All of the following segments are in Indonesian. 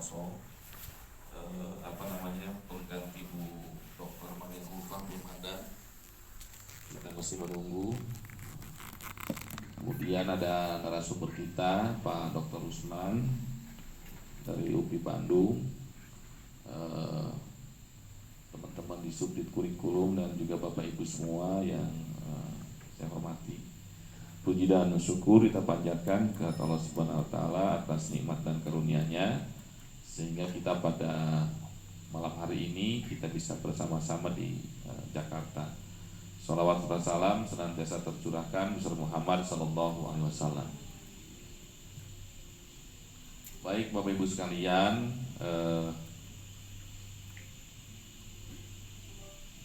kosong. Pengganti Bu Dr. Maria Kulfa belum ada, kita masih menunggu. Kemudian ada narasumber kita Pak Dr. Usman dari UPI Bandung, teman-teman di Subdit Kurikulum dan juga Bapak Ibu semua yang saya hormati. Puji dan syukur kita panjatkan ke Allah Subhanahu wa taala atas nikmat dan karunia-Nya sehingga kita pada malam hari ini kita bisa bersama-sama di Jakarta. Shalawat dan salam senantiasa tercurahkan besar Muhammad sallallahu alaihi wasallam. Baik Bapak Ibu sekalian,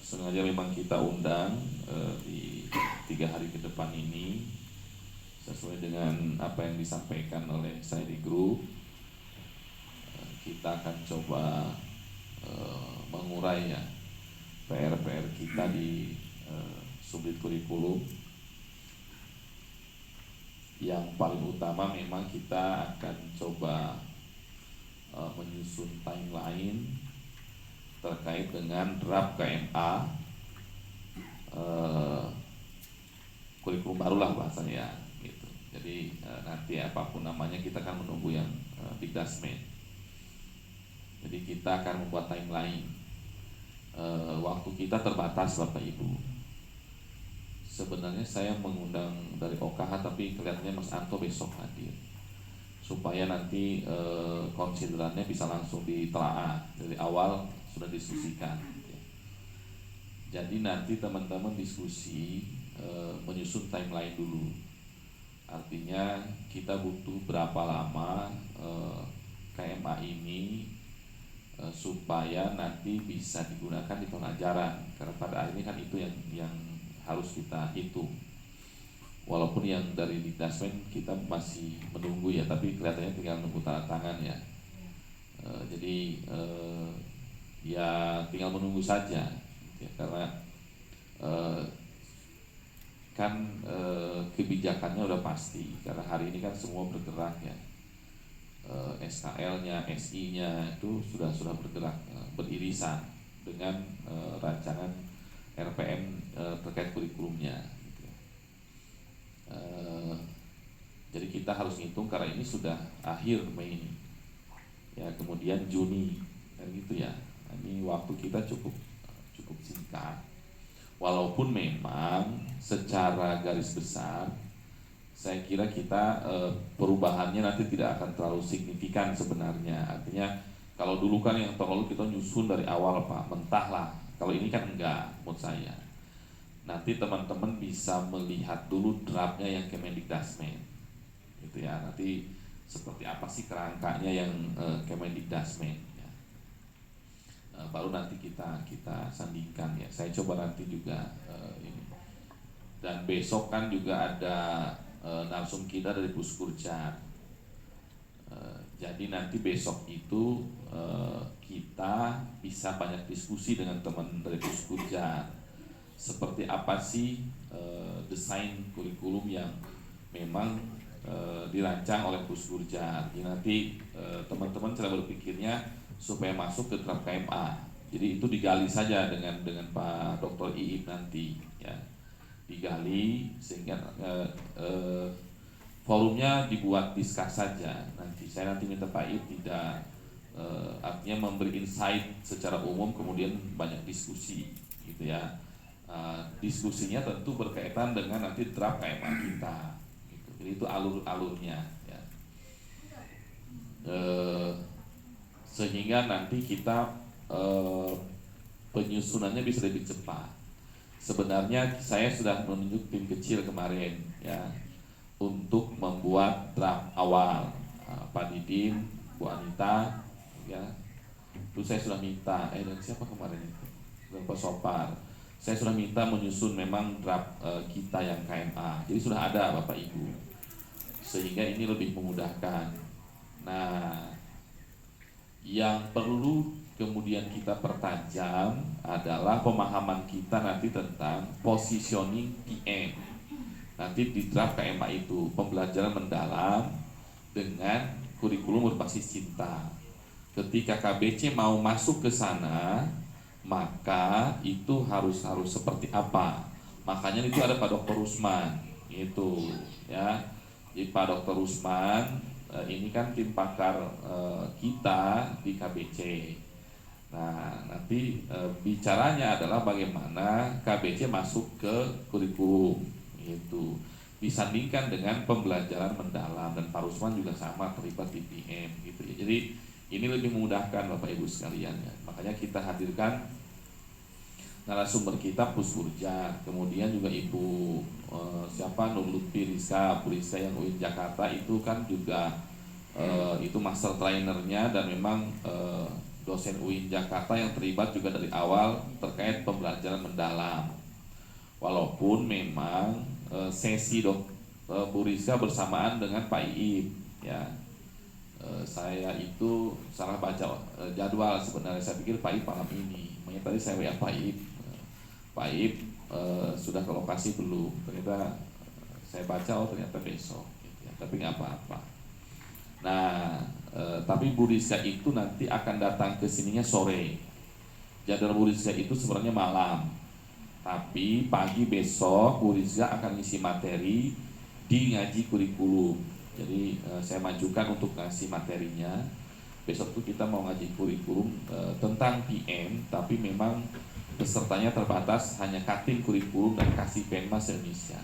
sengaja memang kita undang di 3 hari ke depan ini sesuai dengan apa yang disampaikan oleh saya di grup. Kita akan coba mengurai ya PR-PR kita di Subdit Kurikulum. Yang paling utama memang kita akan coba menyusun timeline terkait dengan draft KMA kurikulum barulah bahasanya gitu. Jadi nanti apapun namanya kita akan menunggu yang Dikdasmen. Jadi kita akan membuat timeline. Waktu kita terbatas Bapak Ibu. Sebenarnya saya mengundang dari OKH tapi kelihatannya Mas Anto besok hadir supaya nanti konsiderannya bisa langsung ditelaah dari awal sudah diskusikan. Jadi nanti teman-teman diskusi menyusun timeline dulu. Artinya kita butuh berapa lama KMA ini supaya nanti bisa digunakan di tahun ajaran, karena pada akhirnya kan itu yang harus kita hitung. Walaupun yang dari Dikdasmen kita masih menunggu ya, tapi kelihatannya tinggal menunggu tanda tangan ya. Jadi ya tinggal menunggu saja ya, karena kebijakannya udah pasti, karena hari ini kan semua bergerak ya. SKL-nya, SI-nya itu sudah bergerak beririsan dengan rancangan RPM terkait kurikulumnya. Gitu. Jadi kita harus ngitung karena ini sudah akhir Mei, ya kemudian Juni, kan gitu ya. Ini waktu kita cukup singkat. Walaupun memang secara garis besar saya kira kita perubahannya nanti tidak akan terlalu signifikan sebenarnya. Artinya kalau dulu kan yang terlalu kita nyusun dari awal Pak, mentah lah. Kalau ini kan enggak menurut saya. Nanti teman-teman bisa melihat dulu draftnya yang Kemendikdasmen, gitu ya. Nanti seperti apa sih kerangkanya yang Kemendikdasmen. Ya. Baru nanti kita sandingkan ya. Saya coba nanti juga ini. Dan besok kan juga ada narsum kita dari Puskurjar. Jadi nanti besok itu kita bisa banyak diskusi dengan teman dari Puskurjar. Seperti apa sih desain kurikulum yang memang dirancang oleh Puskurjar. Jadi nanti teman-teman cara berpikirnya supaya masuk ke draft KMA. Jadi itu digali saja dengan Pak Dr. Iib nanti ya. Digali sehingga forumnya dibuat diskus saja. Nanti saya minta Pak Iib tidak artinya memberi insight secara umum kemudian banyak diskusi gitu ya. Diskusinya tentu berkaitan dengan nanti draft KMA kita gitu. Jadi itu alurnya ya. Sehingga nanti kita penyusunannya bisa lebih cepat. Sebenarnya saya sudah menunjuk tim kecil kemarin ya untuk membuat draft awal. Pak Didin, Bu Anita ya. Itu saya sudah minta dan siapa kemarin itu? Pak Sopar. Saya sudah minta menyusun memang draft kita yang KMA. Jadi sudah ada Bapak Ibu. Sehingga ini lebih memudahkan. Nah, yang perlu kemudian kita pertajam adalah pemahaman kita nanti tentang positioning PM. Nanti di draft KMA itu pembelajaran mendalam dengan kurikulum berbasis cinta. Ketika KBC mau masuk ke sana, maka itu harus seperti apa? Makanya itu ada Pak Dr. Rusman, itu ya. Jadi Pak Dr. Rusman ini kan tim pakar kita di KBC. Nah, nanti bicaranya adalah bagaimana KBC masuk ke kurikulum itu. Disandingkan dengan pembelajaran mendalam, dan Pak Rusman juga sama terlibat di PM gitu ya. Jadi ini lebih memudahkan Bapak Ibu sekalian ya. Makanya kita hadirkan narasumber kita Pusburja, kemudian juga Ibu siapa Nur Lutfi Rizka, Bu Rizka yang UIN Jakarta itu kan juga itu master trainernya, dan memang dosen UIN Jakarta yang terlibat juga dari awal terkait pembelajaran mendalam. Walaupun memang sesi Bu Rizka bersamaan dengan Pak Iip ya. Saya itu salah baca jadwal sebenarnya, saya pikir Pak Iip malam ini. Makanya tadi saya WA Pak Iip. Pak Iip sudah ke lokasi belum? Ternyata saya baca ternyata besok gitu ya. Tapi nggak apa-apa. Nah, tapi Bu Rizka itu nanti akan datang ke sininya sore. Jadwal Bu Rizka itu sebenarnya malam. Tapi pagi besok Bu Rizka akan ngisi materi di ngaji kurikulum. Jadi saya majukan untuk ngasih materinya. Besok tuh kita mau ngaji kurikulum tentang PM, tapi memang pesertanya terbatas, hanya Katin kurikulum dan Kasih Penmas Indonesia.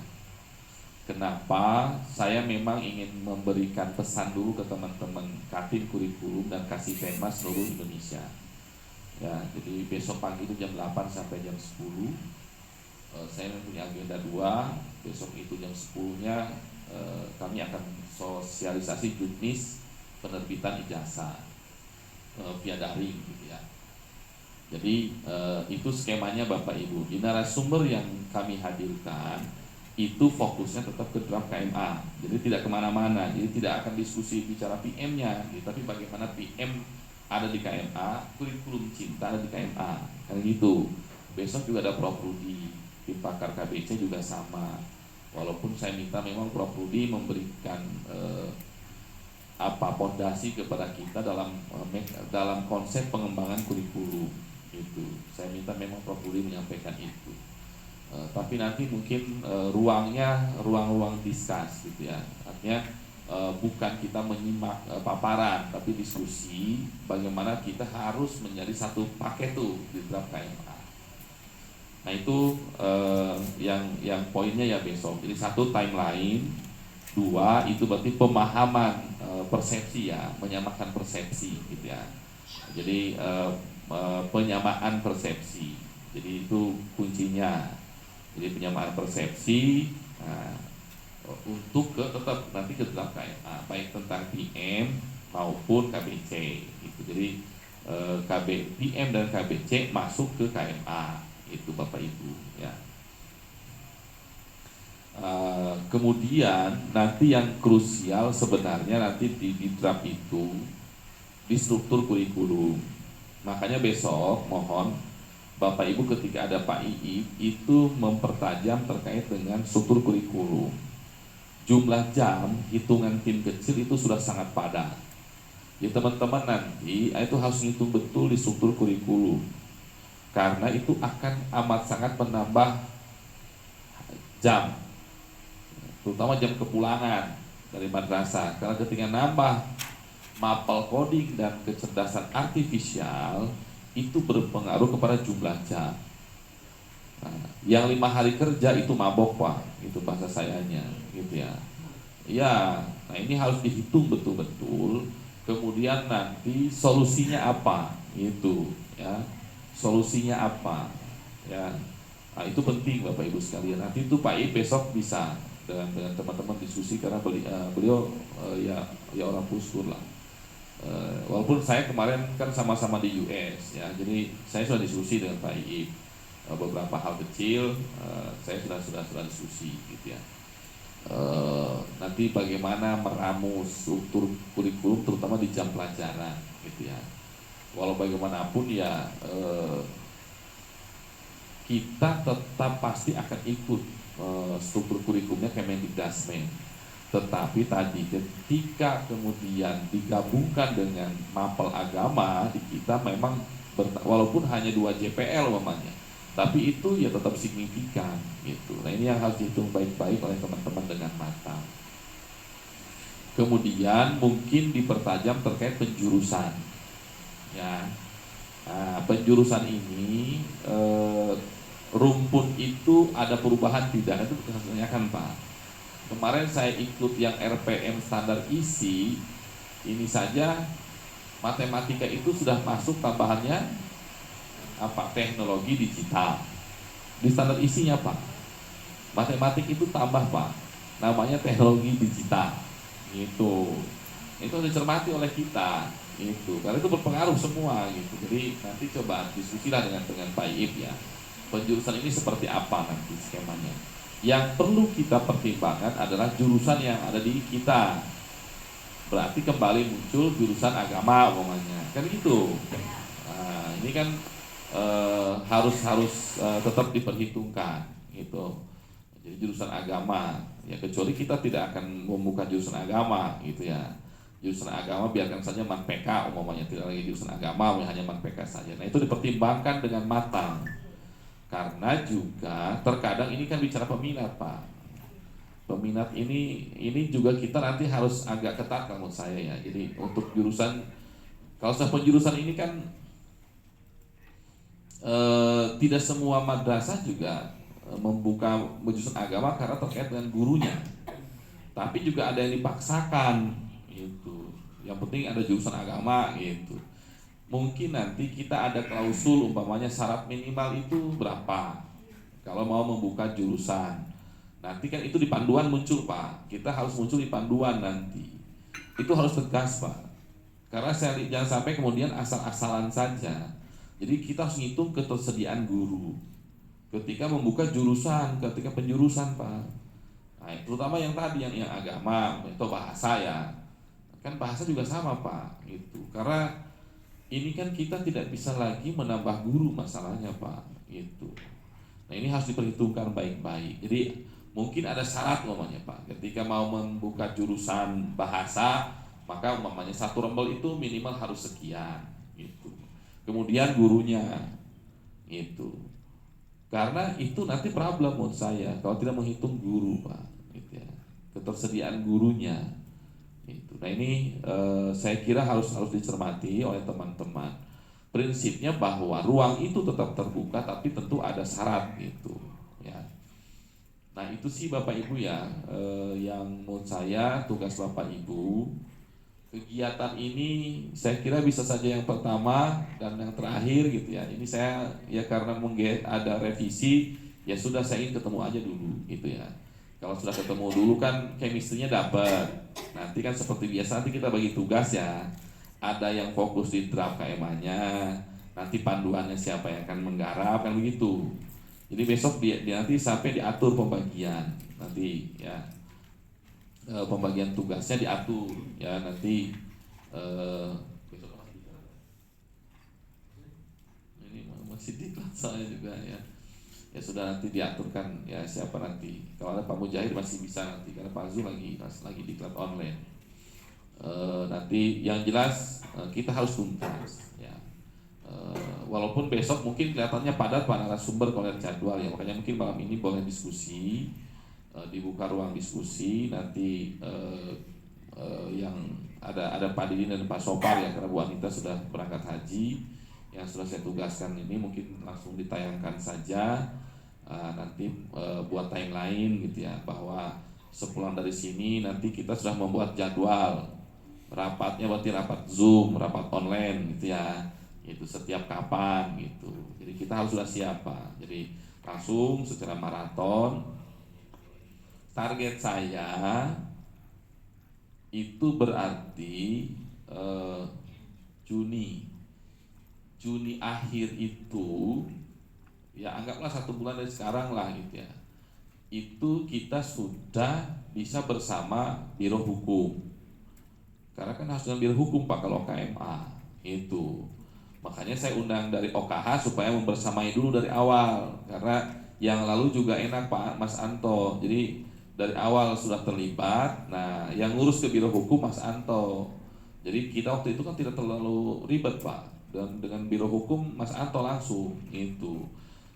Kenapa? Saya memang ingin memberikan pesan dulu ke teman-teman Katin kurikulum dan Kasih Penmas seluruh Indonesia. Ya, jadi besok pagi itu jam 8 sampai jam 10. Saya mempunyai agenda 2. Besok itu jam 10-nya kami akan sosialisasi juknis penerbitan ijazah via daring gitu ya. Jadi itu skemanya Bapak Ibu. Di narasumber yang kami hadirkan itu fokusnya tetap ke draft KMA. Jadi tidak kemana-mana. Jadi tidak akan diskusi bicara PM-nya, gitu. Tapi bagaimana PM ada di KMA, kurikulum cinta ada di KMA, kan gitu. Besok juga ada Prof Rudi, tim pakar KBC juga sama. Walaupun saya minta memang Prof Rudi memberikan pondasi kepada kita dalam konsep pengembangan kurikulum itu. Saya minta memang Prof Rudi menyampaikan itu. Tapi nanti mungkin ruangnya ruang-ruang diskus gitu ya. Artinya bukan kita menyimak paparan, tapi diskusi bagaimana kita harus menjadi satu paket tuh di draft KMA. Nah itu yang poinnya ya besok. Jadi 1 timeline, 2 itu berarti pemahaman persepsi ya, menyamakan persepsi gitu ya. Jadi penyamaan persepsi. Jadi itu kuncinya. Jadi penyamaan persepsi untuk tetap nanti ke draft KMA, baik tentang PM maupun KBC. Gitu. Jadi PM dan KBC masuk ke KMA. Itu Bapak Ibu ya. Kemudian nanti yang krusial sebenarnya nanti di draft itu di struktur kurikulum. Makanya besok mohon Bapak Ibu ketika ada Pak Iip itu mempertajam terkait dengan struktur kurikulum. Jumlah jam hitungan tim kecil itu sudah sangat padat. Ya teman-teman nanti itu harus hitung betul di struktur kurikulum. Karena itu akan amat sangat menambah jam, terutama jam kepulangan dari madrasah. Karena ketika nambah mapel coding dan kecerdasan artifisial itu berpengaruh kepada jumlah jam. Nah, yang 5 hari kerja itu mabok Pak, itu bahasa sayanya, gitu ya. Ya, nah ini harus dihitung betul-betul. Kemudian nanti solusinya apa, itu ya. Solusinya apa ya. Nah, itu penting Bapak Ibu sekalian. Nanti itu Pak Iip besok bisa dengan teman-teman diskusi, karena beliau ya orang Puskur lah. Walaupun saya kemarin kan sama-sama di US ya, jadi saya sudah diskusi dengan Pak Iip beberapa hal kecil. Saya sudah diskusi gitu ya. Nanti bagaimana meramu struktur kurikulum terutama di jam pelajaran gitu ya. Walau bagaimanapun ya kita tetap pasti akan ikut struktur kurikulumnya Kemendikdasmen. Tetapi tadi ketika kemudian digabungkan dengan mapel agama di kita memang walaupun hanya 2 JPL umpamanya, tapi itu ya tetap signifikan gitu. Nah ini yang harus dihitung baik-baik oleh teman-teman dengan matang. Kemudian mungkin dipertajam terkait penjurusan, ya. Nah, penjurusan ini rumpun itu ada perubahan tidak? Itu harus kan Pak. Kemarin saya ikut yang RPM standar isi, ini saja matematika itu sudah masuk tambahannya apa? Teknologi digital. Di standar isinya Pak, matematik itu tambah Pak, namanya teknologi digital. Itu harus dicermati oleh kita, itu karena itu berpengaruh semua gitu. Jadi nanti coba diskusilah dengan Pak Iip ya, penjurusan ini seperti apa nanti skemanya. Yang perlu kita pertimbangkan adalah jurusan yang ada di kita. Berarti kembali muncul jurusan agama umpamanya, kan gitu. Nah, ini kan harus tetap diperhitungkan gitu. Jadi jurusan agama ya, kecuali kita tidak akan membuka jurusan agama gitu ya. Jurusan agama biarkan saja MAN-PK umpamanya, tidak lagi jurusan agama, hanya MAN-PK saja. Nah itu dipertimbangkan dengan matang. Karena juga terkadang ini kan bicara peminat Pak. Peminat ini juga kita nanti harus agak ketat menurut saya ya. Jadi untuk jurusan, kalau saya penjurusan ini kan tidak semua madrasah juga membuka jurusan agama karena terkait dengan gurunya. Tapi juga ada yang dipaksakan gitu. Yang penting ada jurusan agama gitu. Mungkin nanti kita ada klausul umpamanya syarat minimal itu berapa kalau mau membuka jurusan. Nanti kan itu di panduan muncul Pak. Kita harus muncul di panduan nanti. Itu harus tegas Pak. Karena jangan sampai kemudian asal-asalan saja. Jadi kita harus ngitung ketersediaan guru ketika membuka jurusan, ketika penjurusan Pak. Nah, terutama yang tadi yang agama atau bahasa ya. Kan bahasa juga sama Pak gitu. Karena ini kan kita tidak bisa lagi menambah guru masalahnya Pak gitu. Nah ini harus diperhitungkan baik-baik. Jadi mungkin ada syarat umpamanya Pak, ketika mau membuka jurusan bahasa maka umpamanya 1 rembel itu minimal harus sekian gitu. Kemudian gurunya itu, karena itu nanti problem menurut saya kalau tidak menghitung guru Pak gitu ya, ketersediaan gurunya. Nah ini saya kira harus dicermati oleh teman-teman. Prinsipnya bahwa ruang itu tetap terbuka, tapi tentu ada syarat gitu. Ya. Nah itu sih Bapak Ibu ya, yang menurut saya tugas Bapak Ibu. Kegiatan ini saya kira bisa saja yang pertama dan yang terakhir gitu ya. Ini saya ya karena ada revisi, ya sudah saya ingin ketemu aja dulu gitu ya. Kalau sudah ketemu dulu kan chemistry-nya dapat. Nanti kan seperti biasa nanti kita bagi tugas ya. Ada yang fokus di draft KMA-nya, nanti panduannya siapa yang akan menggarap kan begitu. Jadi besok dia nanti sampai diatur pembagian nanti ya. Pembagian tugasnya diatur ya nanti besok ini masih diklat soalnya juga ya. Ya sudah nanti diaturkan ya siapa nanti. Kalau ada Pak Mujahid masih bisa nanti karena Pak Zul lagi diklat online. Nanti yang jelas kita harus tuntas ya. Walaupun besok mungkin kelihatannya padat Pak narasumber kalau lihat jadwal ya, makanya mungkin malam ini boleh diskusi, dibuka ruang diskusi nanti yang ada Pak Didin dan Pak Sopar ya, karena Bu Anita sudah berangkat haji. Yang sudah saya tugaskan ini mungkin langsung ditayangkan saja nanti buat tayang lain gitu ya, bahwa sepulang dari sini nanti kita sudah membuat jadwal rapatnya, berarti rapat Zoom, rapat online gitu ya, itu setiap kapan gitu. Jadi kita harus sudah siap Pak. Jadi langsung secara maraton. Target saya itu berarti Juni akhir itu ya, anggaplah 1 bulan dari sekarang lah gitu ya, itu kita sudah bisa bersama Biro Hukum, karena kan harus dengan Biro Hukum Pak kalau KMA itu. Makanya saya undang dari OKH supaya membersamai dulu dari awal, karena yang lalu juga enak Pak Mas Anto. Jadi dari awal sudah terlibat. Nah, yang ngurus ke Biro Hukum Mas Anto. Jadi kita waktu itu kan tidak terlalu ribet Pak, dan dengan Biro Hukum Mas Anto langsung itu,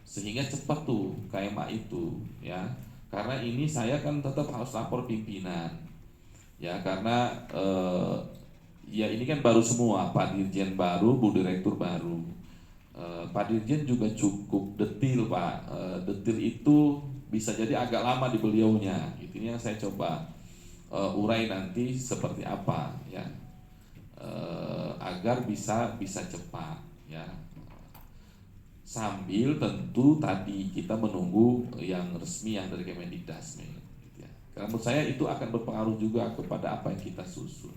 sehingga cepat tuh KMA itu ya. Karena ini saya kan tetap harus lapor pimpinan ya, karena ya ini kan baru semua, Pak Dirjen baru, Bu Direktur baru. Pak Dirjen juga cukup detil Pak. Detil itu bisa jadi agak lama di beliaunya. Ini yang saya coba urai nanti seperti apa ya, agar bisa cepat ya. Sambil tentu tadi kita menunggu yang resmi yang dari Kemendikdasmen gitu ya. Karena menurut saya itu akan berpengaruh juga kepada apa yang kita susun.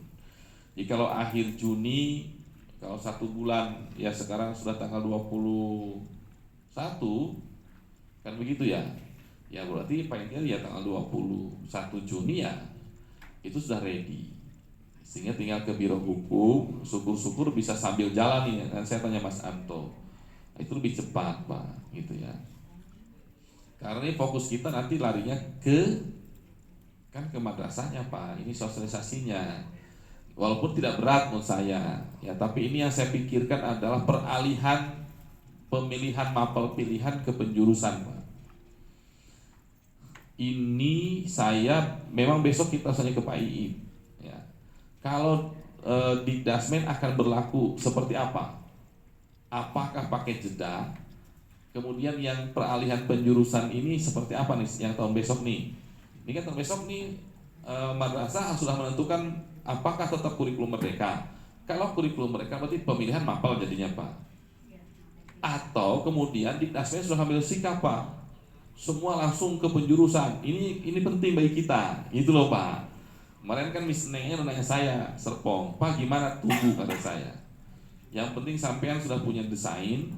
Jadi kalau akhir Juni, kalau 1 bulan ya, sekarang sudah tanggal 21 kan begitu ya. Ya berarti paling kali ya tanggal 21 Juni ya itu sudah ready. Sehingga tinggal ke Biro Hukum, syukur-syukur bisa sambil jalan nih. Dan saya tanya Mas Anto, itu lebih cepat Pak gitu ya. Karena ini fokus kita nanti larinya ke madrasahnya Pak. Ini sosialisasinya. Walaupun tidak berat menurut saya ya, tapi ini yang saya pikirkan adalah peralihan pemilihan mapel pilihan ke penjurusan Pak. Ini saya memang besok kita tanya ke Pak Iip ya. Kalau Dikdasmen akan berlaku seperti apa? Apakah pakai jeda? Kemudian yang peralihan penjurusan ini seperti apa nih yang tahun besok nih? Ini kan tahun besok nih madrasah sudah menentukan apakah tetap kurikulum merdeka. Kalau kurikulum merdeka berarti pemilihan mapel jadinya Pak. Atau kemudian Dikdasmen sudah ambil sikap Pak, semua langsung ke penjurusan. Ini penting bagi kita. Itu loh Pak. Kemarin kan Miss Nengnya nanya saya, Serpong, Pak gimana? Tunggu kata saya. Yang penting sampean sudah punya desain.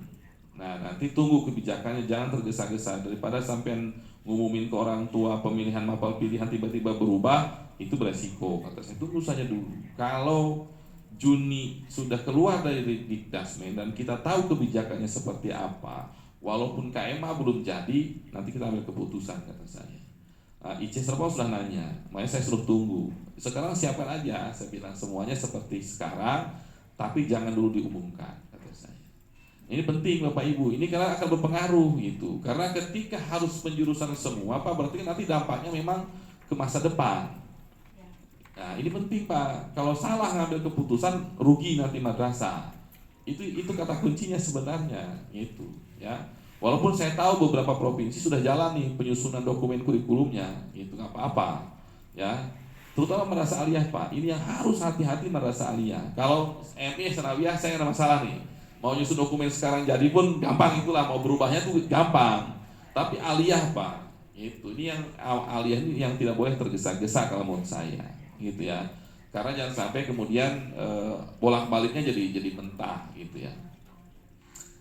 Nah nanti tunggu kebijakannya, jangan tergesa-gesa. Daripada sampean ngumumin ke orang tua pemilihan mapel pilihan tiba-tiba berubah, itu beresiko. Kata saya, tunggu saja dulu. Kalau Juni sudah keluar dari Dikdasmen dan kita tahu kebijakannya seperti apa, walaupun KMA belum jadi, nanti kita ambil keputusan kata saya. IC Serpong sudah nanya, makanya saya suruh tunggu. Sekarang siapkan aja, saya bilang semuanya seperti sekarang, tapi jangan dulu diumumkan kata saya. Ini penting Bapak Ibu, ini karena akan berpengaruh gitu. Karena ketika harus penjurusan semua Pak, berarti nanti dampaknya memang ke masa depan. Nah ini penting Pak, kalau salah ngambil keputusan rugi nanti madrasah. Itu kata kuncinya sebenarnya itu ya. Walaupun saya tahu beberapa provinsi sudah jalan nih penyusunan dokumen kurikulumnya, itu nggak apa-apa ya. Terutama madrasah aliyah Pak, ini yang harus hati-hati madrasah aliyah. Kalau MI sanawiyah saya nggak ada masalah nih, mau nyusun dokumen sekarang jadi pun gampang, itulah mau berubahnya tuh gampang. Tapi aliyah Pak, ini yang aliyah ini yang tidak boleh tergesa-gesa kalau menurut saya gitu ya. Karena jangan sampai kemudian bolak-baliknya jadi mentah gitu ya.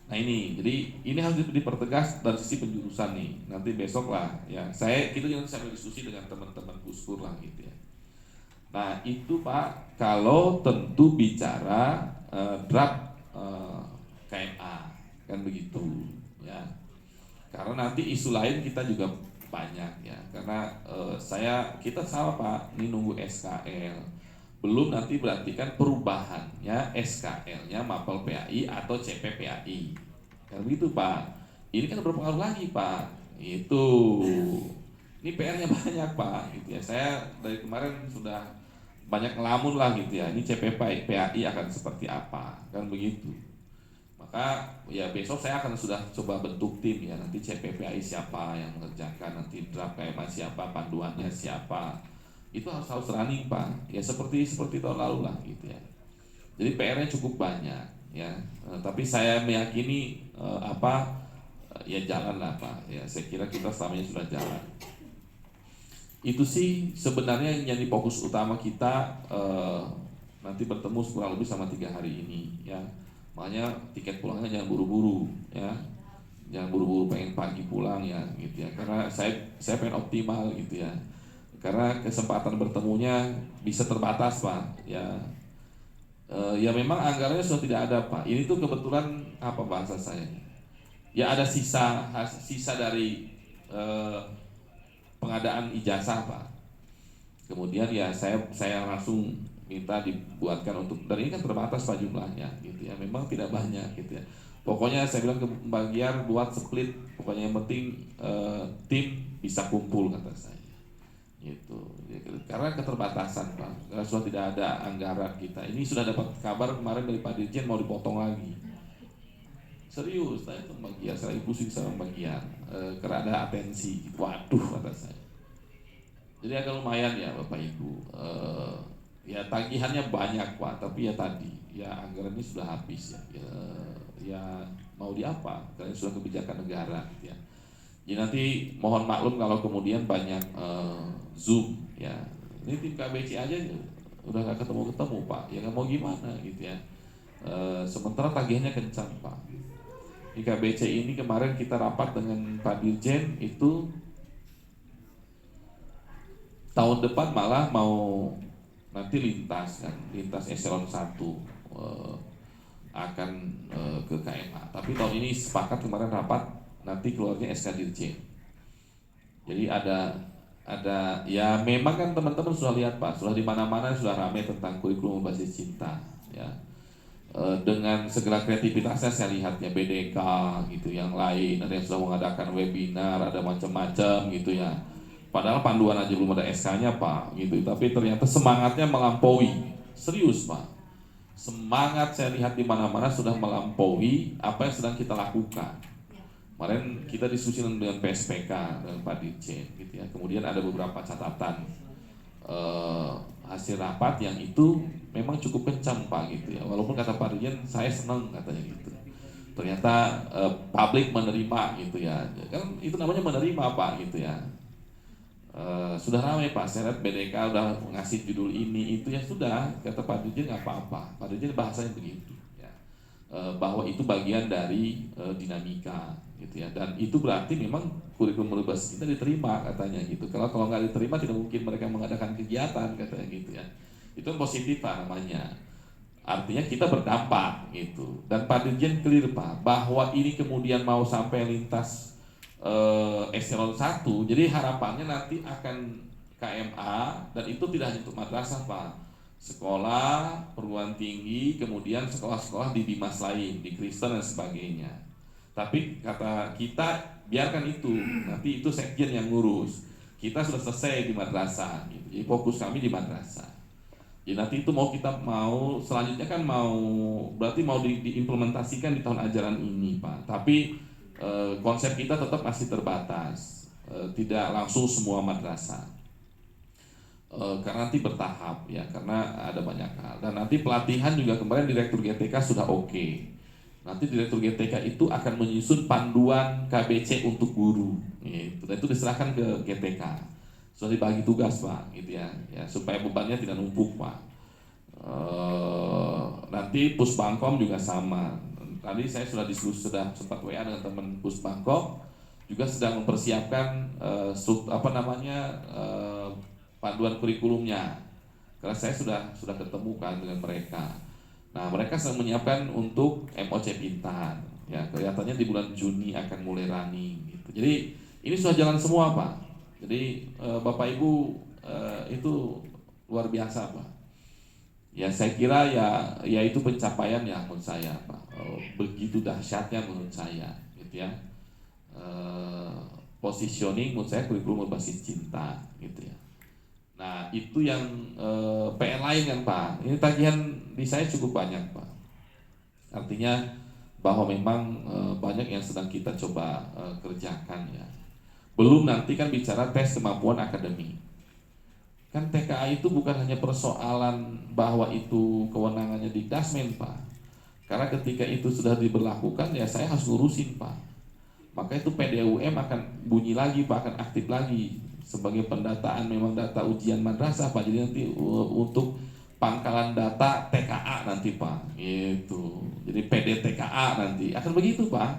Nah jadi ini harus dipertegas dari sisi penjurusan nih. Nanti besok lah ya. Kita juga sambil diskusi dengan teman-teman Puskur lah gitu ya. Nah itu Pak, kalau tentu bicara draft KMA kan begitu ya. Karena nanti isu lain kita juga banyak ya. Karena kita sama Pak, ini nunggu SKL. Belum nanti berarti kan perubahannya SKL-nya mapel PAI atau CPPAI. Kan begitu Pak. Ini kan berpengaruh lagi Pak. Itu. Ini PR-nya banyak Pak gitu ya. Saya dari kemarin sudah banyak ngelamun lah gitu ya. Ini CPPAI akan seperti apa? Kan begitu. Maka ya besok saya akan sudah coba bentuk tim ya. Nanti CPPAI siapa yang mengerjakan, nanti draft KMA siapa, panduannya siapa. Itu harus running Pak ya, seperti tahun lalu lah gitu ya. Jadi PR-nya cukup banyak ya, tapi saya meyakini ya jalan lah Pak ya. Saya kira kita selama ini sudah jalan. Itu sih sebenarnya yang jadi fokus utama kita nanti bertemu kurang lebih sama 3 hari ini ya. Makanya tiket pulangnya jangan buru-buru ya, jangan buru-buru pengen pagi pulang ya gitu ya. Karena saya pengen optimal gitu ya. Karena kesempatan bertemunya bisa terbatas Pak ya. Ya memang anggarannya sudah tidak ada Pak. Ini tuh kebetulan apa bahasa saya, ya ada sisa dari pengadaan ijazah Pak. Kemudian ya saya langsung minta dibuatkan untuk, dan ini kan terbatas Pak jumlahnya gitu ya, memang tidak banyak gitu ya. Pokoknya saya bilang ke bagian buat split, pokoknya yang penting tim bisa kumpul kata saya gitu ya, karena keterbatasan Pak, karena sudah tidak ada anggaran kita. Ini sudah dapat kabar kemarin dari Pak Dirjen mau dipotong lagi. Serius, saya itu bagian, saya pusing sama bagian karena ada atensi. Waduh kata saya. Jadi agak lumayan ya Bapak Ibu. Ya tagihannya banyak Pak, tapi ya tadi ya anggarannya sudah habis ya mau diapa? Karena sudah kebijakan negara gitu ya. Jadi nanti mohon maklum kalau kemudian banyak Zoom ya. Ini tim KBC aja udah gak ketemu Pak. Ya nggak mau gimana gitu ya. Sementara tagihannya kencang Pak. Di KBC ini kemarin kita rapat dengan Pak Dirjen itu tahun depan malah mau nanti lintas eselon 1 akan ke KMA. Tapi tahun ini sepakat kemarin rapat nanti keluarnya SK Dirjen. Jadi ada ya memang kan teman-teman sudah lihat Pak, sudah di mana-mana sudah ramai tentang kurikulum berbasis cinta ya. Dengan segala kreativitasnya saya lihat ya, BDK gitu, yang lain ada yang sudah mengadakan webinar, ada macam-macam gitu ya. Padahal panduan aja belum ada SK-nya Pak gitu, tapi ternyata semangatnya melampaui. Serius Pak. Semangat saya lihat di mana-mana sudah melampaui apa yang sedang kita lakukan. Kemarin kita diskusi dengan PSPK dengan Pak Dirjen gitu ya. Kemudian ada beberapa catatan hasil rapat yang itu memang cukup kencang Pak gitu ya. Walaupun kata Pak Dirjen saya senang katanya gitu. Ternyata publik menerima gitu ya. Kan itu namanya menerima Pak gitu ya. Sudah ramai Pak, saya lihat BDK udah ngasih judul ini itu ya sudah, kata Pak Dirjen nggak apa-apa. Pak Dirjen bahasanya begitu ya, bahwa itu bagian dari dinamika gitu ya, dan itu berarti memang kurikulum berbasis kita diterima katanya gitu. Kalau nggak diterima tidak mungkin mereka mengadakan kegiatan katanya gitu ya. Itu positif Pak namanya. Artinya kita berdampak gitu. Dan Pak Dirjen clear Pak bahwa ini kemudian mau sampai lintas eselon 1, jadi harapannya nanti akan KMA, dan itu tidak hanya untuk madrasah Pak, sekolah, perguruan tinggi, kemudian sekolah-sekolah di Dimas lain, di Kristen dan sebagainya. Tapi kata kita biarkan itu, nanti itu sekjen yang ngurus. Kita sudah selesai di madrasah gitu. Jadi fokus kami di madrasah. Jadi nanti itu mau selanjutnya kan berarti mau diimplementasikan di tahun ajaran ini Pak. Tapi konsep kita tetap masih terbatas, tidak langsung semua madrasah, karena nanti bertahap ya, karena ada banyak hal. Dan nanti pelatihan juga kemarin Direktur GTK sudah oke. Nanti Direktur GTK itu akan menyusun panduan KBC untuk guru gitu. Dan itu diserahkan ke GTK, sudah dibagi tugas Pak gitu ya, supaya bebannya tidak numpuk Pak. Nanti Pusbangkom juga sama. Tadi saya sudah diskusi, sudah sempat WA dengan teman Pusbangkom, juga sedang mempersiapkan panduan kurikulumnya. Karena saya sudah ketemu kan dengan mereka. Nah, mereka sedang menyiapkan untuk MOC Pintar. Ya, kelihatannya di bulan Juni akan mulai running gitu. Jadi ini sudah jalan semua Pak. Jadi Bapak Ibu itu luar biasa Pak. Ya saya kira ya itu pencapaian ya menurut saya Pak. Begitu dahsyatnya menurut saya gitu ya. Positioning menurut saya kurikulum berbasis cinta gitu ya. Nah itu yang PR lain kan Pak. Ini tagihan di saya cukup banyak Pak. Artinya bahwa memang banyak yang sedang kita coba kerjakan ya. Belum nanti kan bicara tes kemampuan akademik. Kan TKA itu bukan hanya persoalan bahwa itu kewenangannya Dikdasmen Pak. Karena ketika itu sudah diberlakukan ya saya harus ngurusin Pak. Maka itu PDUM akan bunyi lagi Pak, akan aktif lagi sebagai pendataan memang data ujian madrasah Pak. Jadi nanti untuk pangkalan data TKA nanti Pak. Gitu. Jadi PDTKA nanti akan begitu Pak.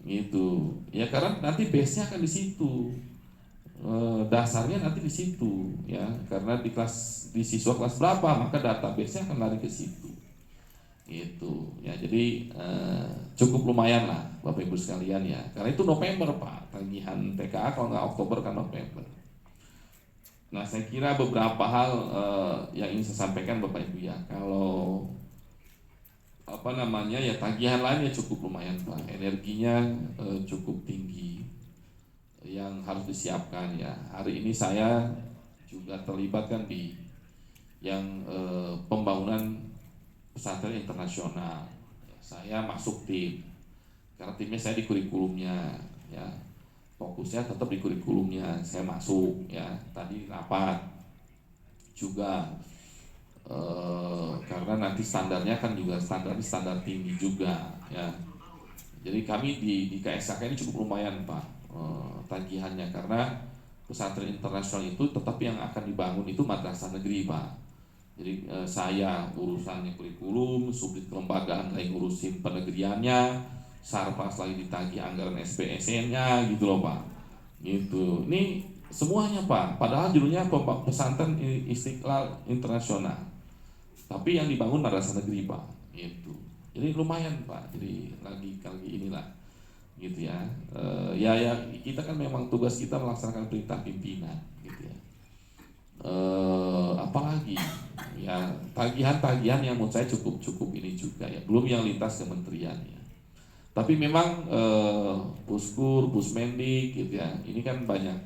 Gitu. Ya karena nanti base-nya akan di situ. Dasarnya nanti di situ ya, karena di siswa kelas berapa maka database-nya akan lari ke situ gitu ya. Jadi cukup lumayan lah Bapak Ibu sekalian ya. Karena itu November Pak, tagihan TKA kalau nggak Oktober kan November. Nah saya kira beberapa hal yang ingin saya sampaikan Bapak Ibu ya. Kalau ya tagihan lainnya cukup lumayan Pak, energinya cukup tinggi yang harus disiapkan ya. Hari ini saya juga terlibat kan di yang pembangunan pesantren internasional. Saya masuk tim karena timnya saya di kurikulumnya ya, fokusnya tetap di kurikulumnya saya masuk ya. Tadi rapat juga karena nanti standarnya kan juga standar tinggi juga ya. Jadi kami di KSK ini cukup lumayan Pak tagihannya, karena pesantren internasional itu tetap yang akan dibangun itu madrasah negeri Pak. Jadi saya urusannya kurikulum, subdit kelembagaan lagi ngurusin penegriannya, Sarpas lagi ditagih anggaran SPSN-nya gitu loh Pak. Gitu. Ini semuanya Pak. Padahal judulnya pesantren Istiqlal Internasional. Tapi yang dibangun madrasah negeri Pak. Gitu. Jadi lumayan Pak. Jadi lagi inilah gitu ya. Ya kita kan memang tugas kita melaksanakan perintah pimpinan gitu ya. Apalagi ya tagihan-tagihan yang menurut saya cukup ini juga ya, belum yang lintas kementerian ya. Tapi memang Puskur, Pusmendik gitu ya, ini kan banyak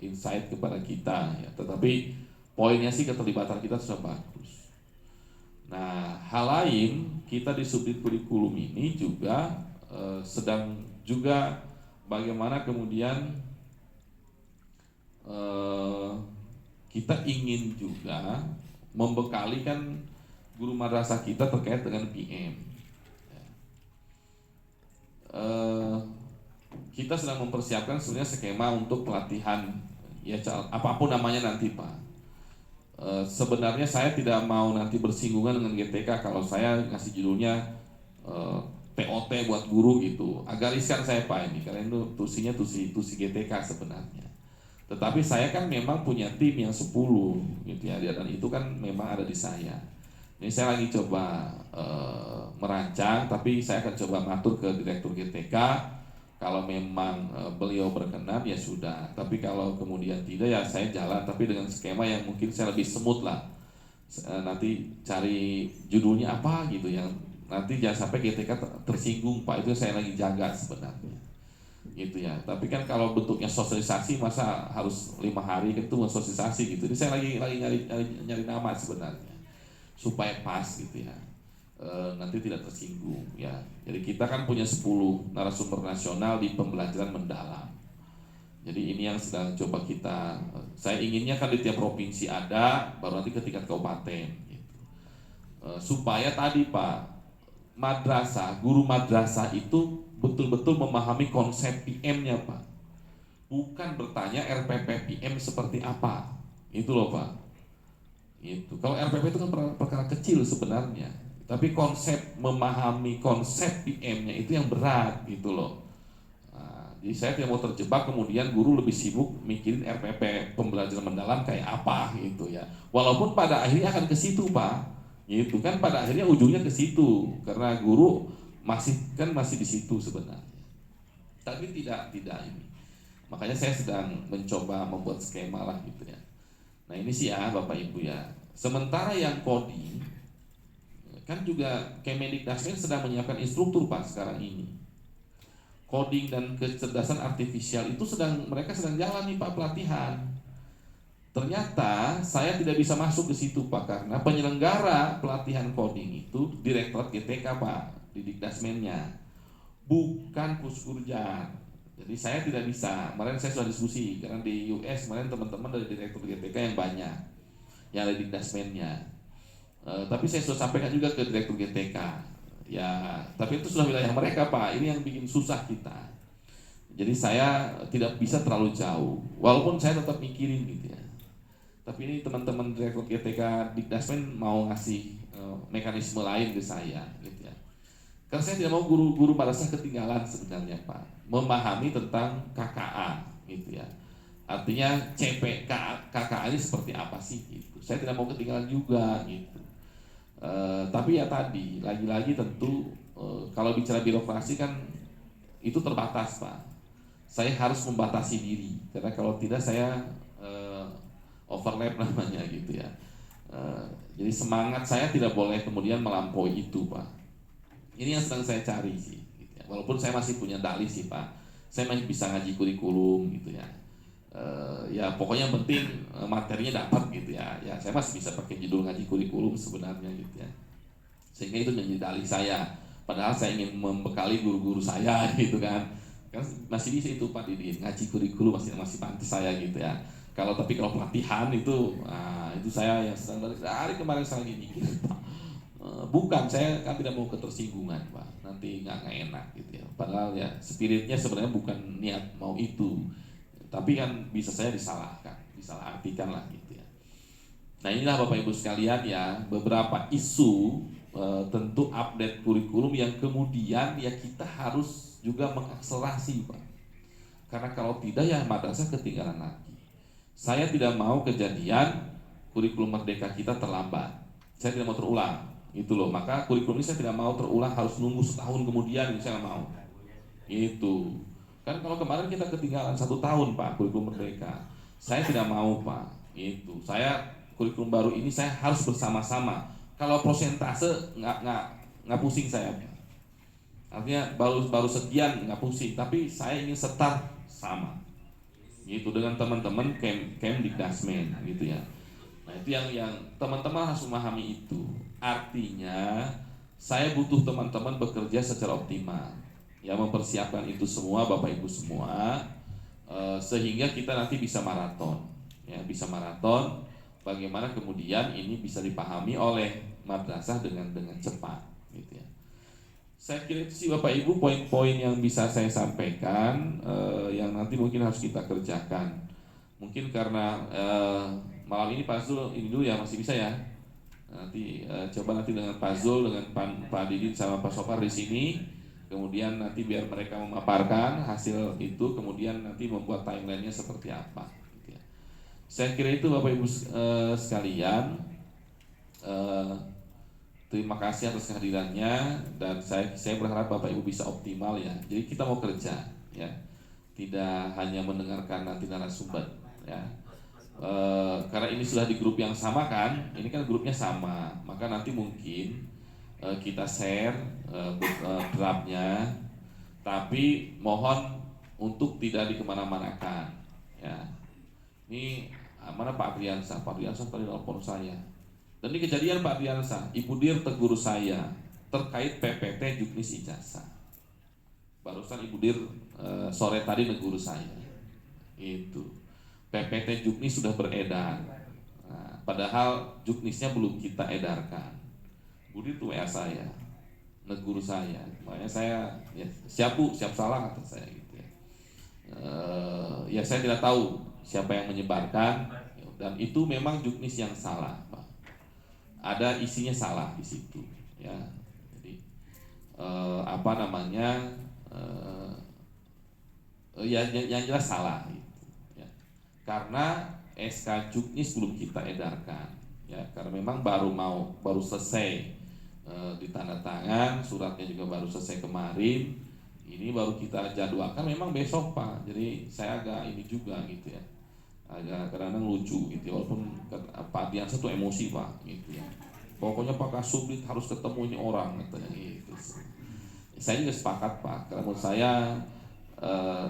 insight kepada kita ya. Tetapi poinnya sih keterlibatan kita sudah bagus. Nah hal lain kita di subdit kurikulum ini juga sedang juga bagaimana kemudian kita ingin juga membekali kan guru madrasah kita terkait dengan PM. Kita sedang mempersiapkan sebenarnya skema untuk pelatihan ya apapun namanya nanti Pak. Sebenarnya saya tidak mau nanti bersinggungan dengan GTK kalau saya ngasih judulnya TOT buat guru gitu. Agak riskan saya Pak ini karena itu tusinya tusi GTK sebenarnya. Tetapi saya kan memang punya tim yang 10 gitu ya, dan itu kan memang ada di saya. Ini saya lagi coba merancang, tapi saya akan coba ngatur ke Direktur GTK. Kalau memang beliau berkenan ya sudah, tapi kalau kemudian tidak ya saya jalan, tapi dengan skema yang mungkin saya lebih semut lah. Nanti cari judulnya apa gitu yang nanti jangan sampai GTK tersinggung Pak, itu saya lagi jaga sebenarnya. Gitu ya. Tapi kan kalau bentuknya sosialisasi masa harus 5 hari itu sosialisasi gitu. Jadi saya lagi nyari nama sebenarnya supaya pas gitu ya. Nanti tidak tersinggung ya. Jadi kita kan punya 10 narasumber nasional di pembelajaran mendalam. Jadi ini yang sedang coba kita, saya inginnya kan di tiap provinsi ada, baru nanti ke tingkat kabupaten gitu. Supaya tadi Pak, madrasah, guru madrasah itu betul-betul memahami konsep PM-nya Pak. Bukan bertanya RPP PM seperti apa. Itu loh Pak. Itu. Kalau RPP itu kan perkara kecil sebenarnya. Tapi memahami konsep PM-nya itu yang berat gitu loh. Nah, jadi saya tidak mau terjebak kemudian guru lebih sibuk mikirin RPP pembelajaran mendalam kayak apa gitu ya. Walaupun pada akhirnya akan ke situ Pak. Gitu kan pada akhirnya ujungnya ke situ karena guru masih di situ sebenarnya, tapi tidak ini. Makanya saya sedang mencoba membuat skema lah gitu ya. Nah ini sih ya Bapak Ibu ya. Sementara yang coding kan juga Kemendikbud sedang menyiapkan instruktur Pak sekarang ini. Coding dan kecerdasan artifisial itu mereka sedang jalan nih Pak pelatihan. Ternyata saya tidak bisa masuk ke situ Pak karena penyelenggara pelatihan coding itu Direktorat GTK Pak. Di Dikdasmennya, bukan Puskurja. Jadi saya tidak bisa. Kemarin saya sudah diskusi karena di US kemarin teman-teman dari Direktur GTK yang banyak yang ada di Dikdasmennya. Tapi saya sudah sampaikan juga ke Direktur GTK. Ya, tapi itu sudah wilayah mereka Pak. Ini yang bikin susah kita. Jadi saya tidak bisa terlalu jauh. Walaupun saya tetap mikirin gitu ya. Tapi ini teman-teman Direktur GTK Dikdasmen mau ngasih mekanisme lain ke saya gitu ya. Karena saya tidak mau guru-guru madrasah ketinggalan sebenarnya Pak, memahami tentang KKA gitu ya. Artinya KKA ini seperti apa sih gitu. Saya tidak mau ketinggalan juga gitu. Tapi ya tadi lagi-lagi tentu kalau bicara birokrasi kan itu terbatas Pak. Saya harus membatasi diri karena kalau tidak saya overlap namanya gitu ya. Jadi semangat saya tidak boleh kemudian melampaui itu Pak. Ini yang sedang saya cari sih. Gitu ya. Walaupun saya masih punya dalih sih Pak. Saya masih bisa ngaji kurikulum gitu ya. Ya pokoknya yang penting materinya dapat gitu ya. Ya saya masih bisa pakai judul ngaji kurikulum sebenarnya gitu ya. Sehingga itu menjadi dalih saya. Padahal saya ingin membekali guru-guru saya gitu kan masih bisa itu Pak Didi ngaji kurikulum masih pantas saya gitu ya. Kalau pelatihan itu itu saya yang sedang dari kemarin saya lagi mikir Pak. Bukan, saya kan tidak mau ketersinggungan Pak, nanti nggak enak gitu ya. Padahal ya spiritnya sebenarnya bukan niat mau itu, tapi kan bisa saya disalah artikan lah gitu ya. Nah inilah Bapak Ibu sekalian ya beberapa isu tentu update kurikulum yang kemudian ya kita harus juga mengakselerasi Pak. Karena kalau tidak ya madrasah ketinggalan lagi. Saya tidak mau kejadian kurikulum merdeka kita terlambat. Saya tidak mau terulang. Itu loh. Maka kurikulum ini saya tidak mau terulang harus nunggu setahun kemudian saya nggak mau. Itu. Kan kalau kemarin kita ketinggalan 1 tahun Pak kurikulum merdeka. Saya tidak mau Pak. Itu. Saya kurikulum baru ini saya harus bersama-sama. Kalau persentase nggak pusing saya. Artinya baru sekian nggak pusing, tapi saya ingin start sama. Gitu dengan teman-teman camp di Dasmen gitu ya. Nah itu yang teman-teman harus memahami itu. Artinya saya butuh teman-teman bekerja secara optimal. Ya mempersiapkan itu semua Bapak Ibu semua sehingga kita nanti bisa maraton. Ya bisa maraton. Bagaimana kemudian ini bisa dipahami oleh madrasah dengan cepat gitu ya. Saya kira itu sih Bapak Ibu poin-poin yang bisa saya sampaikan yang nanti mungkin harus kita kerjakan. Mungkin karena malam ini Pak Zul ini dulu ya masih bisa ya. Nanti coba nanti dengan Pak Zul dengan Pak Didin sama Pak Sopar di sini. Kemudian nanti biar mereka memaparkan hasil itu, kemudian nanti membuat timelinenya seperti apa. Gitu ya. Saya kira itu Bapak Ibu sekalian. Terima kasih atas kehadirannya dan saya berharap Bapak Ibu bisa optimal ya. Jadi kita mau kerja ya, tidak hanya mendengarkan nanti narasumber ya. Karena ini sudah di grup yang sama kan, ini kan grupnya sama, maka nanti mungkin kita share draftnya, tapi mohon untuk tidak dikemana-manakan ya. Ini mana Pak Adriansa? Pak Adriansa tadi telepon saya. Dan ini kejadian Pak Adriansa, Ibu Dir tegur saya terkait PPT Juknis Ijazah. Barusan Ibu Dir sore tadi negur saya. Itu PPT Juknis sudah beredar. Nah, padahal Juknisnya belum kita edarkan. Ibu Dir tuh WA saya, negur saya. Makanya saya ya, siap Bu, siap salah kata saya gitu ya. Ya saya tidak tahu siapa yang menyebarkan dan itu memang Juknis yang salah Pak. Ada isinya salah di situ ya. Jadi yang jelas salah gitu, ya. Karena SK Juknis belum kita edarkan ya, karena memang baru selesai ditandatangan, suratnya juga baru selesai kemarin. Ini baru kita jadwalkan memang besok Pak. Jadi saya agak ini juga gitu ya, agak kadang-kadang lucu gitu, walaupun Pak Diansa tuh emosi Pak gitu ya. Pokoknya Pak Kasubdit harus ketemu ini orang katanya gitu. Saya juga sepakat Pak, karena menurut saya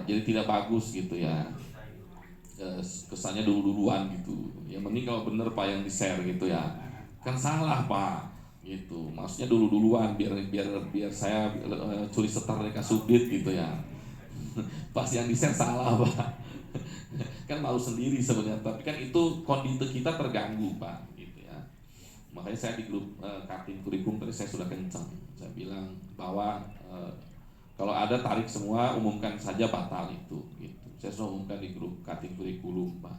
jadi tidak bagus gitu ya. Kesannya dulu-duluan gitu. Yang penting kalau bener Pak yang di-share gitu ya. Kan salah Pak gitu. Maksudnya dulu-duluan biar saya curi setar dari Kasubdit gitu ya. Pas yang di-share salah Pak. Kan malu sendiri sebenarnya, tapi kan itu kondisi kita terganggu Pak gitu ya. Makanya saya di grup Kartin Kurikulum tadi saya sudah kencang, saya bilang bahwa kalau ada tarik semua, umumkan saja batal itu gitu. Saya sudah umumkan di grup Kartin Kurikulum Pak.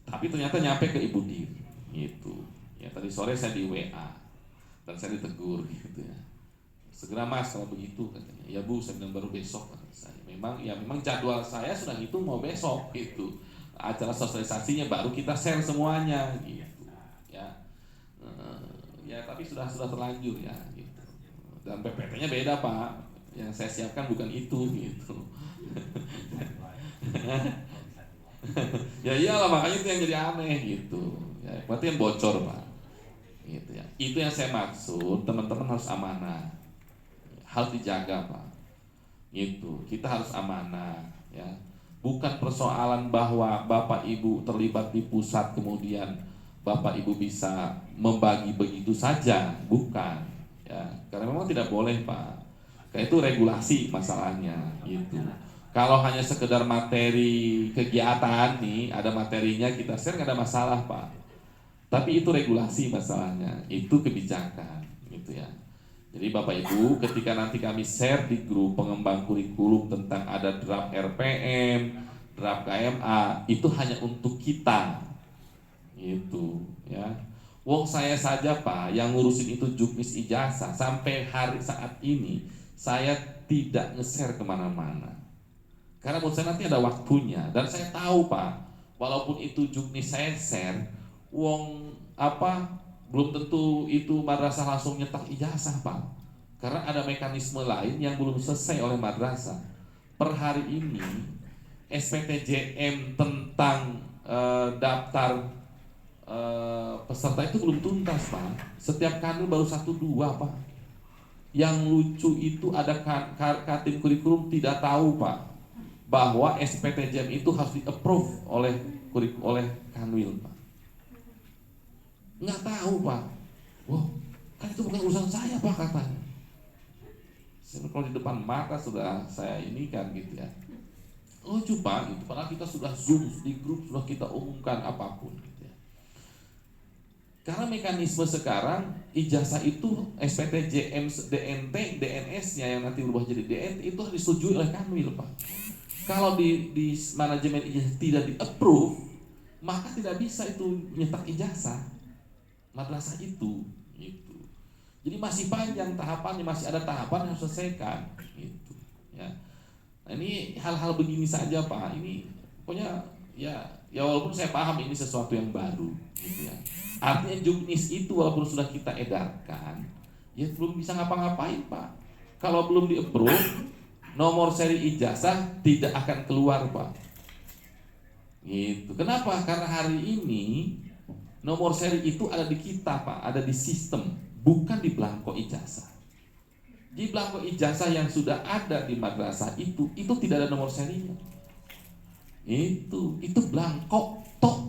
Tapi ternyata nyampe ke Ibu Dir gitu ya. Tadi sore saya di WA dan saya ditegur gitu ya. Segera Mas kalau begitu katanya. Ya Bu, saya bilang baru besok kata saya. Memang jadwal saya sudah hitung mau besok gitu. Acara sosialisasinya baru kita share semuanya gitu. Ya. Ya tapi sudah terlanjur ya gitu. Dan PPT-nya beda Pak. Yang saya siapkan bukan itu gitu. Ya iyalah, makanya itu yang jadi aneh gitu. Ya, berarti kan bocor Pak. Gitu ya. Itu yang saya maksud, teman-teman harus amanah. Harus dijaga Pak. Gitu. Kita harus amanah ya. Bukan persoalan bahwa Bapak Ibu terlibat di pusat kemudian Bapak Ibu bisa membagi begitu saja, bukan ya. Karena memang tidak boleh Pak. Kayak itu regulasi masalahnya gitu. Kalau hanya sekedar materi kegiatan nih, ada materinya kita share nggak ada masalah Pak. Tapi itu regulasi masalahnya, itu kebijakan gitu ya. Jadi Bapak Ibu, ketika nanti kami share di grup pengembang kurikulum tentang ada draft RPM, draft KMA, itu hanya untuk kita, gitu ya. Wong saya saja Pak, yang ngurusin itu juknis ijazah sampai hari saat ini saya tidak nge-share kemana-mana. Karena menurut saya nanti ada waktunya dan saya tahu Pak, walaupun itu juknis saya share, wong belum tentu itu madrasah langsung nyetak ijazah Pak. Karena ada mekanisme lain yang belum selesai oleh madrasah. Per hari ini SPTJM tentang daftar peserta itu belum tuntas Pak. Setiap kanwil baru 1-2 Pak. Yang lucu itu ada Katim Kurikulum tidak tahu Pak bahwa SPTJM itu harus di-approve oleh kanwil Pak. Nggak tahu Pak. Wah, kan itu bukan urusan saya Pak katanya. Kalau di depan mata sudah saya ini kan gitu ya. Lucu Pak gitu. Padahal kita sudah zoom di grup, sudah kita umumkan apapun gitu ya. Karena mekanisme sekarang ijazah itu SPTJM, DNT, DNS-nya yang nanti berubah jadi DNT itu harus disetujui oleh kanwil Pak. Kalau di manajemen ijazah tidak di-approve, maka tidak bisa itu nyetak ijazah madrasah itu gitu. Jadi masih panjang tahapannya, masih ada tahapan yang harus selesaikan gitu ya. Nah, ini hal-hal begini saja Pak. Ini pokoknya ya walaupun saya paham ini sesuatu yang baru gitu ya. Artinya juknis itu walaupun sudah kita edarkan, ya belum bisa ngapa-ngapain Pak. Kalau belum di-approve, nomor seri ijazah tidak akan keluar Pak. Gitu. Kenapa? Karena hari ini nomor seri itu ada di kita Pak, ada di sistem, bukan di belangko ijazah. Di belangko ijazah yang sudah ada di madrasah itu tidak ada nomor serinya. Itu belangko tok.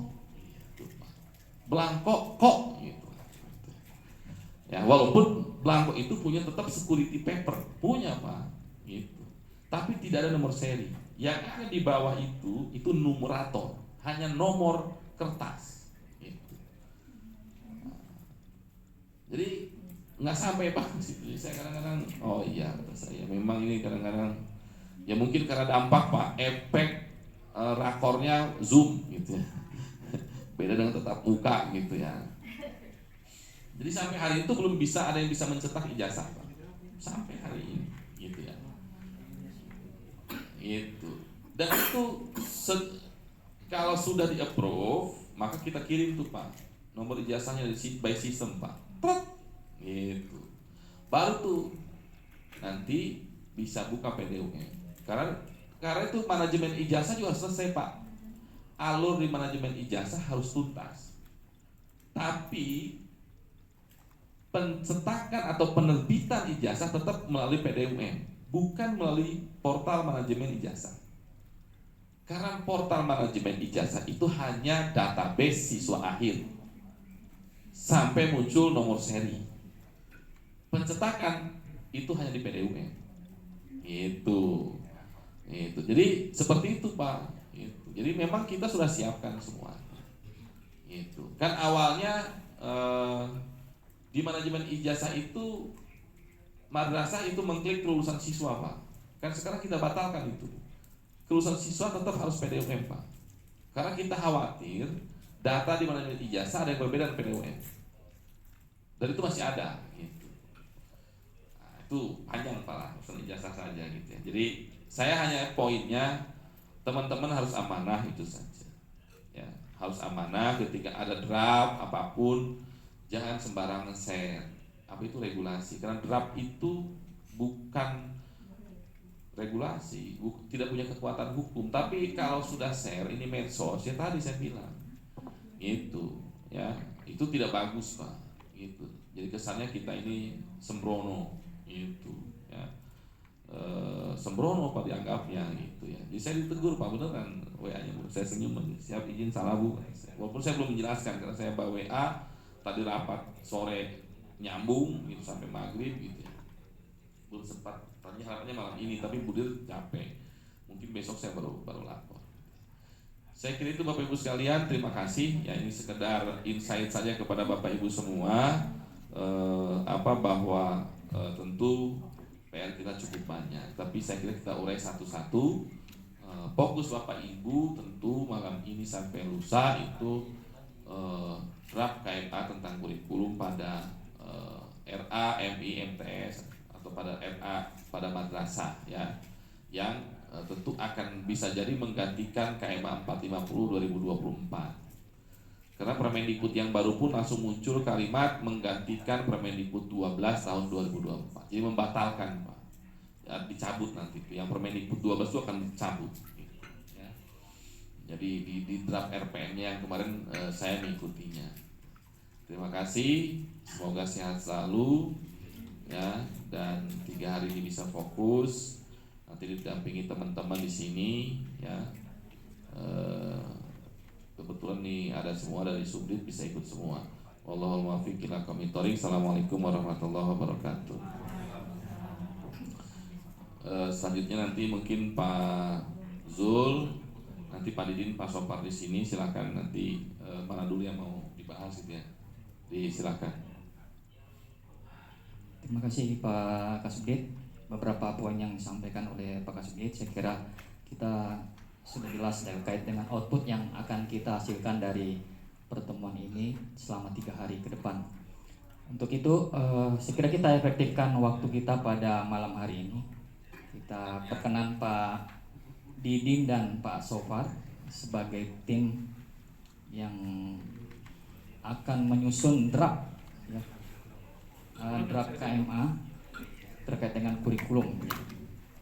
Belangko kok gitu. Ya, walaupun belangko itu punya tetap security paper, punya Pak, gitu. Tapi tidak ada nomor seri. Yang ada di bawah itu numerator, hanya nomor kertas. Gitu. Jadi nggak sampai Pak. Jadi saya kadang-kadang, oh iya kata saya, memang ini kadang-kadang ya mungkin karena dampak Pak, efek rakornya zoom gitu ya. Beda dengan tetap muka gitu ya. Jadi sampai hari itu belum bisa ada yang bisa mencetak ijazah Pak. Sampai hari ini gitu ya. Itu. Dan itu kalau sudah di-approve, maka kita kirim tuh Pak nomor ijazahnya by system Pak. Gitu. Baru tuh nanti bisa buka PDUM. Karena itu manajemen ijazah juga selesai Pak. Alur di manajemen ijazah harus tuntas. Tapi pencetakan atau penerbitan ijazah tetap melalui PDUM, bukan melalui portal manajemen ijazah. Karena portal manajemen ijazah itu hanya database siswa akhir sampai muncul nomor seri. Pencetakan itu hanya di PDUM. Itu. Jadi seperti itu Pak. Jadi memang kita sudah siapkan semua. Gitu. Kan awalnya di manajemen ijazah itu madrasah itu mengklik kelulusan siswa Pak. Kan sekarang kita batalkan itu. Kelulusan siswa tetap harus PDUM Pak. Karena kita khawatir data di manajemen ijazah ada yang berbeda dengan PDUM. Dan itu masih ada gitu. Nah, itu panjang Pak, urusan ijazah saja gitu ya. Jadi saya hanya poinnya teman-teman harus amanah itu saja. Ya, harus amanah ketika ada draft apapun, jangan sembarangan share. apa itu regulasi. Karena draft itu bukan regulasi, tidak punya kekuatan hukum. Tapi kalau sudah share ini medsos, ya tadi saya bilang itu, ya itu tidak bagus Pak. Gitu. Jadi kesannya kita ini sembrono, itu, ya sembrono Pak dianggapnya, gitu ya. Jadi saya ditegur Pak, beneran WA-nya Bu, saya senyum, siap izin salah Bu. Walaupun saya belum menjelaskan karena saya bawa WA tadi rapat sore nyambung gitu sampai maghrib gitu ya. Belum sempat tanya harapannya malam ini, tapi Budir capek. Mungkin besok saya baru lapor. Saya kira itu Bapak Ibu sekalian, terima kasih. Ya ini sekedar insight saja kepada Bapak Ibu semua, bahwa tentu PR kita cukup banyak. Tapi saya kira kita urai satu-satu. Fokus Bapak Ibu tentu malam ini sampai lusa itu draft KMA tentang kurikulum pada RA, MI, MTS atau pada RA pada madrasah ya, yang tentu akan bisa jadi menggantikan KMA 450 2024. Karena Permendikbud yang baru pun langsung muncul kalimat menggantikan Permendikbud 12 tahun 2024. Jadi membatalkan Pak. Ya, dicabut nanti itu. Yang Permendikbud 12 itu akan dicabut gitu, ya. Jadi di draft RPN-nya yang kemarin saya mengikutinya. Terima kasih, semoga sehat selalu ya, dan 3 hari ini bisa fokus. Nanti didampingi teman-teman di sini ya. Kebetulan nih ada semua dari Subdit bisa ikut semua. Wallahul muwaffiq ila aqwamit thoriq. Assalamualaikum warahmatullahi wabarakatuh. Selanjutnya nanti mungkin Pak Zul, nanti Pak Didin, Pak Sopar di sini. Silakan nanti mana dulu yang mau dibahas gitu ya. Silakan. Terima kasih Pak Kasubdit. Beberapa poin yang disampaikan oleh Pak Kasubdit saya kira kita sudah jelas terkait dengan output yang akan kita hasilkan dari pertemuan ini selama 3 hari ke depan. Untuk itu saya kira kita efektifkan waktu kita pada malam hari ini. Kita perkenan Pak Didin dan Pak Sofar sebagai tim yang akan menyusun draft ya, draft KMA terkait dengan kurikulum.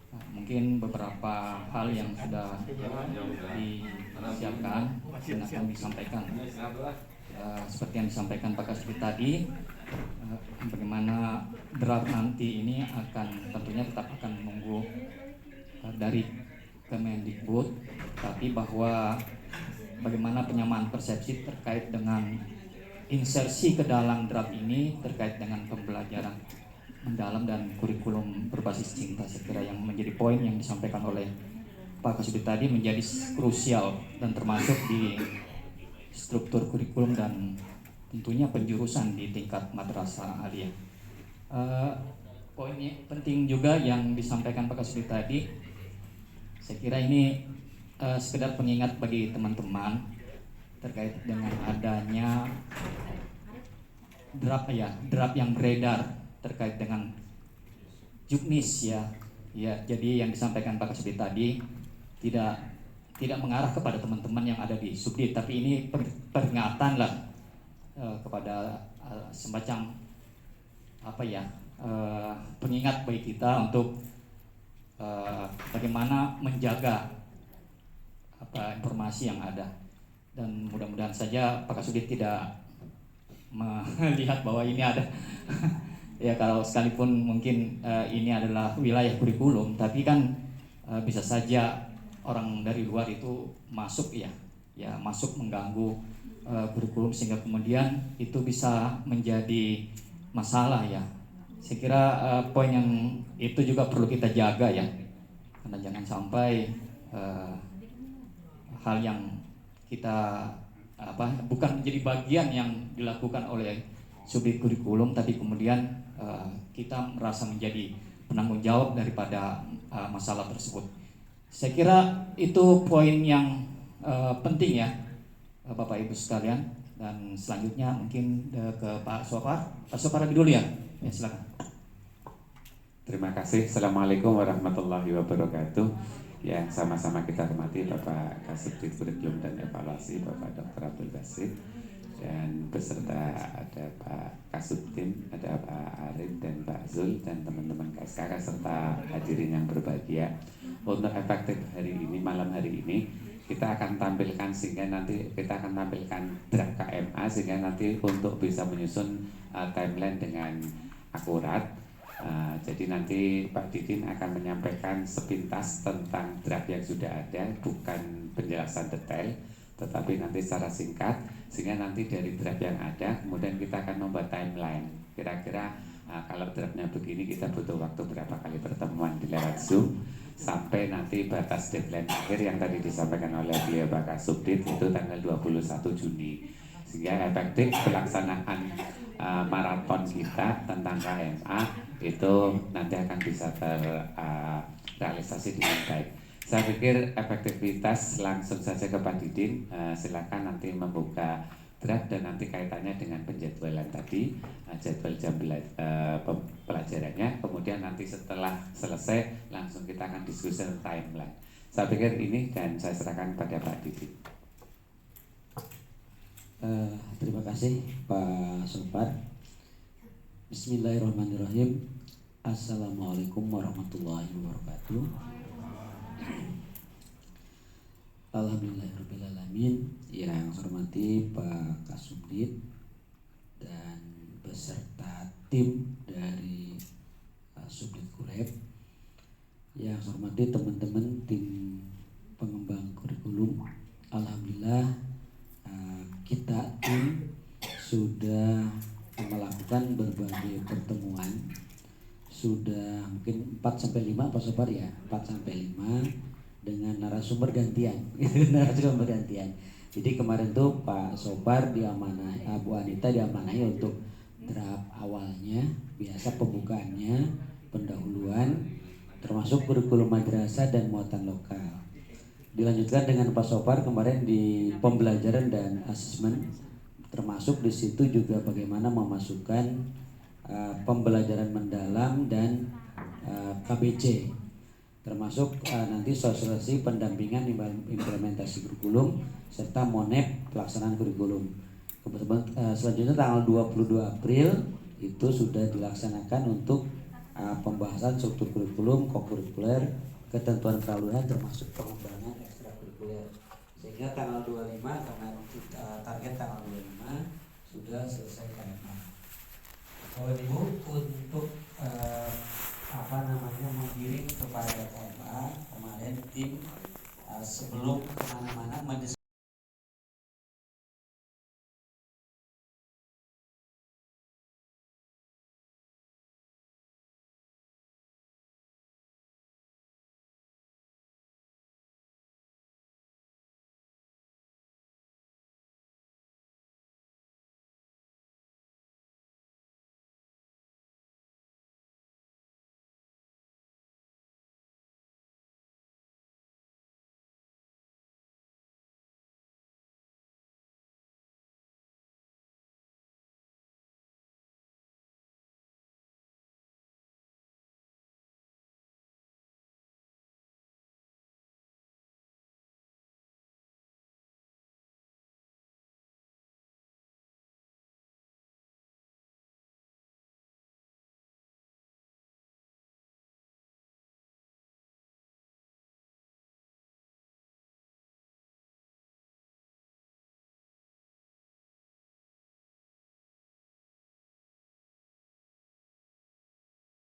Nah, mungkin beberapa hal yang sudah disiapkan dan akan disampaikan. Seperti yang disampaikan Pak Kasubdit tadi, bagaimana draft nanti ini akan tentunya tetap akan menunggu dari Kemendikbud, tapi bahwa bagaimana penyamaan persepsi terkait dengan insersi ke dalam draft ini terkait dengan pembelajaran mendalam dan kurikulum berbasis cinta. Saya kira yang menjadi poin yang disampaikan oleh Pak Kasubdit tadi menjadi krusial dan termasuk di struktur kurikulum dan tentunya penjurusan di tingkat madrasah aliyah. Poin penting juga yang disampaikan Pak Kasubdit tadi, saya kira ini sekedar pengingat bagi teman-teman terkait dengan adanya draft yang beredar terkait dengan juknis ya. Jadi yang disampaikan Pak Kasubdit tadi tidak mengarah kepada teman-teman yang ada di Subdit, tapi ini peringatan lah kepada semacam pengingat bagi kita untuk bagaimana menjaga informasi yang ada. Dan mudah-mudahan saja Pak Kasubdit tidak melihat bahwa ini ada ya, kalau sekalipun mungkin ini adalah wilayah kurikulum, tapi kan bisa saja orang dari luar itu masuk masuk mengganggu kurikulum sehingga kemudian itu bisa menjadi masalah ya. Saya kira poin yang itu juga perlu kita jaga ya, karena jangan sampai hal yang kita bukan menjadi bagian yang dilakukan oleh subjek kurikulum, tapi kemudian kita merasa menjadi penanggung jawab daripada masalah tersebut. Saya kira itu poin yang penting ya Bapak Ibu sekalian. Dan selanjutnya mungkin ke Pak Sofar. Pak Sofar lebih dulu ya. Ya silakan. Terima kasih. Assalamualaikum warahmatullahi wabarakatuh. Yang sama-sama kita hormati Bapak Kasubdit Kurikulum dan Evaluasi Bapak Dr. Abdul Basit. dan beserta ada Pak Kasubdin, ada Pak Arif dan Pak Zul dan teman-teman KSKK serta hadirin yang berbahagia. Untuk efektif hari ini, malam hari ini kita akan tampilkan sehingga nanti kita akan tampilkan draft KMA sehingga nanti untuk bisa menyusun timeline dengan akurat. Jadi nanti Pak Didin akan menyampaikan sepintas tentang draft yang sudah ada, bukan penjelasan detail, tetapi nanti secara singkat, sehingga nanti dari draft yang ada kemudian kita akan membuat timeline. Kira-kira kalau draftnya begini kita butuh waktu berapa kali pertemuan di lewat Zoom sampai nanti batas deadline akhir yang tadi disampaikan oleh beliau Pak Kasubdit itu tanggal 21 Juni, sehingga efektif pelaksanaan maraton kita tentang KMA itu nanti akan bisa terrealisasi dengan baik. Saya pikir efektivitas langsung saja ke Pak Didin, silakan nanti membuka draft dan nanti kaitannya dengan penjadwalan tadi, jadwal jam pelajarannya, kemudian nanti setelah selesai langsung kita akan diskusi tentang timeline. Saya pikir ini dan saya serahkan pada Pak Didin. Terima kasih Pak Sopar. Bismillahirrahmanirrahim. Assalamualaikum warahmatullahi wabarakatuh. Alhamdulillahirrahmanirrahim. Yang saya hormati Pak Kasubdit dan beserta tim dari Subdit Kurep. Yang saya hormati teman-teman tim pengembang kurikulum. Alhamdulillah kita tim sudah melakukan berbagai pertemuan, sudah mungkin 4-5 Pak Sopar ya, 4-5 dengan narasumber gantian. Narasumber gantian. Jadi kemarin tuh Pak Sopar diamanai, Bu Anita diamanahi untuk draft awalnya, biasa pembukaannya, pendahuluan, termasuk kurikulum madrasah dan muatan lokal. Dilanjutkan dengan Pak Sopar kemarin di pembelajaran dan asesmen, termasuk di situ juga bagaimana memasukkan pembelajaran mendalam dan KBC, termasuk nanti sosialisasi pendampingan implementasi kurikulum serta monep pelaksanaan kurikulum. Selanjutnya tanggal 22 April itu sudah dilaksanakan untuk pembahasan struktur kurikulum, kokurikuler, ketentuan keahlian termasuk pengembangan ekstrakurikuler. Sehingga tanggal 25 karena target tanggal 25 sudah selesai KMA. Kalau Ibu untuk menggiring kepada KMA kemarin tim sebelum kemana-mana